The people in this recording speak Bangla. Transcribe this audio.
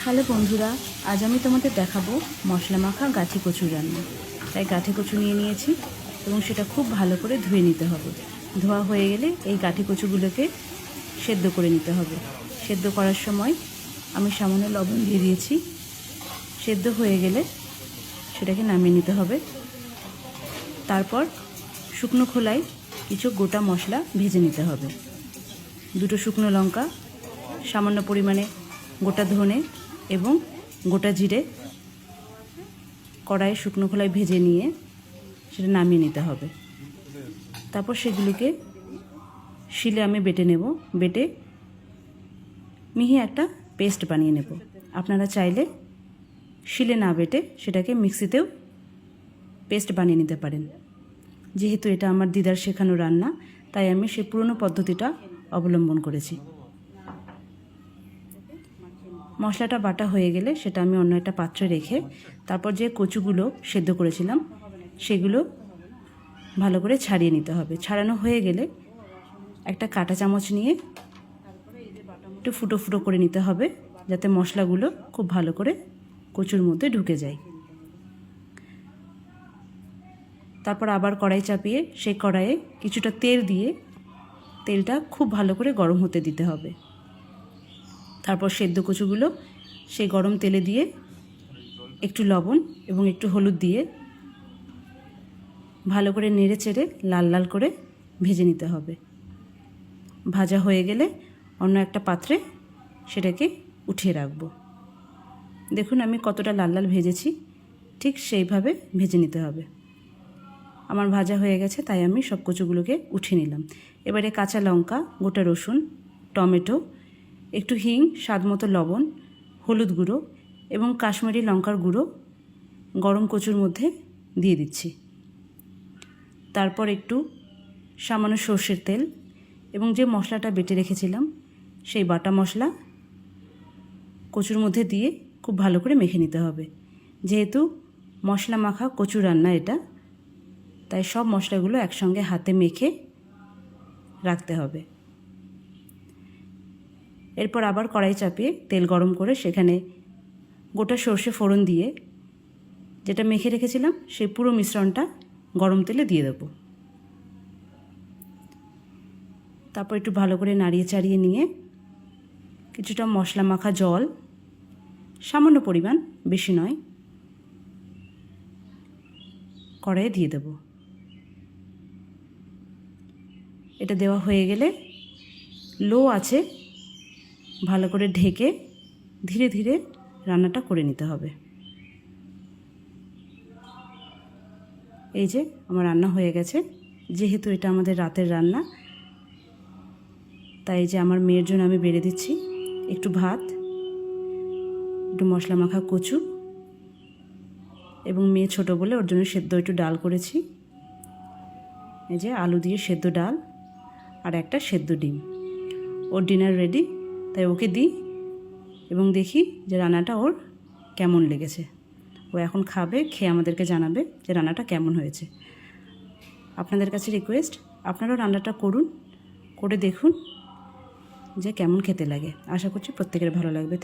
হ্যালো বন্ধুরা, আজ আমি তোমাদের দেখাবো মশলা মাখা গাঠি কচু রান্না। তাই গাঠি কচু নিয়ে নিয়েছি এবং সেটা খুব ভালো করে ধুয়ে নিতে হবে। ধোয়া হয়ে গেলে এই গাঠি কচুগুলোকে সেদ্ধ করে নিতে হবে। সেদ্ধ করার সময় আমি সামান্য লবণ দিয়ে দিয়েছি। সেদ্ধ হয়ে গেলে সেটাকে নামিয়ে নিতে হবে। তারপর শুকনো খোলায় কিছু গোটা মশলা ভেজে নিতে হবে। 2টো শুকনো লঙ্কা, সামান্য পরিমাণে গোটা ধনে এবং গোটা জিরে কড়াইয়ে শুকনো খোলায় ভেজে নিয়ে সেটা নামিয়ে নিতে হবে। তারপর সেগুলিকে শিলে আমি বেটে নেব। বেটে মিহি একটা পেস্ট বানিয়ে নেব। আপনারা চাইলে শিলে না বেটে সেটাকে মিক্সিতেও পেস্ট বানিয়ে নিতে পারেন। যেহেতু এটা আমার দিদার শেখানো রান্না, তাই আমি সেই পুরনো পদ্ধতিটা অবলম্বন করেছি। মশলাটা বাটা হয়ে গেলে সেটা আমি অন্য একটা পাত্রে রেখে তারপর যে কচুগুলো সেদ্ধ করেছিলাম সেগুলো ভালো করে ছাড়িয়ে নিতে হবে। ছাড়ানো হয়ে গেলে একটা কাঁটা চামচ নিয়ে একটু ফুটো ফুটো করে নিতে হবে, যাতে মশলাগুলো খুব ভালো করে কচুর মধ্যে ঢুকে যায়। তারপর আবার কড়াই চাপিয়ে সেই কড়াইয়ে কিছুটা তেল দিয়ে তেলটা খুব ভালো করে গরম হতে দিতে হবে। তারপর সেদ্ধ কচুগুলো সেই গরম তেলে দিয়ে একটু লবণ এবং একটু হলুদ দিয়ে ভালো করে নেড়ে চেড়ে লাল লাল করে ভেজে নিতে হবে। ভাজা হয়ে গেলে অন্য একটা পাত্রে সেটাকে উঠিয়ে রাখব। দেখুন আমি কতটা লাল লাল ভেজেছি, ঠিক সেইভাবে ভেজে নিতে হবে। আমার ভাজা হয়ে গেছে, তাই আমি সব কচুগুলোকে উঠিয়ে নিলাম। এবারে কাঁচা লঙ্কা, গোটা রসুন, টমেটো, একটু হিং, স্বাদ মতো লবণ, হলুদ গুঁড়ো এবং কাশ্মীরি লঙ্কার গুঁড়ো গরম কচুর মধ্যে দিয়ে দিচ্ছি। তারপর একটু সামান্য সর্ষের তেল এবং যে মশলাটা বেটে রেখেছিলাম সেই বাটা মশলা কচুর মধ্যে দিয়ে খুব ভালো করে মেখে নিতে হবে। যেহেতু মশলা মাখা কচু রান্না এটা, তাই সব মশলাগুলো একসঙ্গে হাতে মেখে রাখতে হবে। এরপর আবার কড়াই চাপিয়ে তেল গরম করে সেখানে গোটা সর্ষে ফোড়ন দিয়ে যেটা মেখে রেখেছিলাম সেই পুরো মিশ্রণটা গরম তেলে দিয়ে দেব। তারপর একটু ভালো করে নাড়িয়ে চাড়িয়ে নিয়ে কিছুটা মশলা মাখা জল, সামান্য পরিমাণ, বেশি নয়, কড়াইয়ে দিয়ে দেব। এটা দেওয়া হয়ে গেলে লো আছে ভালো করে ঢেকে ধীরে ধীরে রান্নাটা করে নিতে হবে। এই যে আমার রান্না হয়ে গেছে। যেহেতু এটা আমাদের রাতের রান্না, তাই যে আমার মেয়ের জন্য আমি বেড়ে দিচ্ছি একটু ভাত, একটু মশলা মাখা কচু এবং মেয়ে ছোটো বলে ওর জন্য সেদ্ধ একটু ডাল করেছি। এই যে আলু দিয়ে সেদ্ধ ডাল আর একটা সেদ্ধ ডিম। ওর ডিনার রেডি, তাই ওকে দিই এবং দেখি যে রান্নাটা ওর কেমন লেগেছে। ও এখন খাবে, খেয়ে আমাদেরকে জানাবে যে রান্নাটা কেমন হয়েছে। আপনাদের কাছে রিকোয়েস্ট, আপনারাও রান্নাটা করুন, করে দেখুন যে কেমন খেতে লাগে। আশা করছি প্রত্যেকের ভালো লাগবে।